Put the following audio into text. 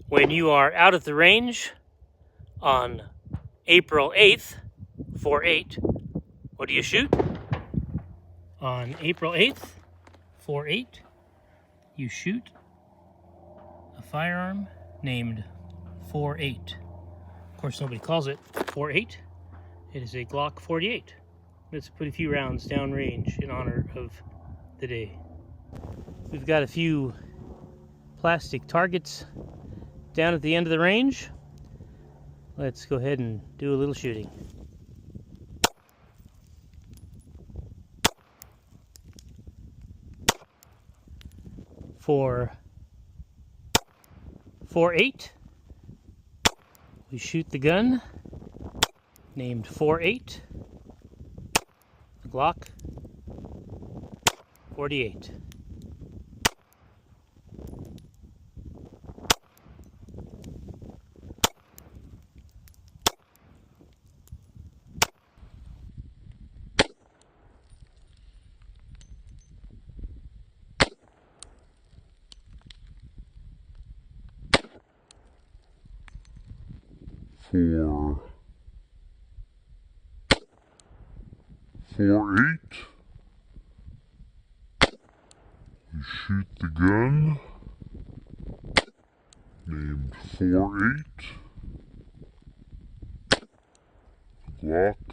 When you are out at the range on April 8th, 4/8, what do you shoot? On April 8th, 4/8, you shoot a firearm named 4/8. Of course, nobody calls it 4/8. It is a Glock 48. Let's put a few rounds downrange in honor of the day. We've got a few plastic targets down at the end of the range. Let's go ahead and do a little shooting. For 4/8, we shoot the gun named 4/8, the Glock 48. For 4/8, we shoot the gun named 4/8, the Glock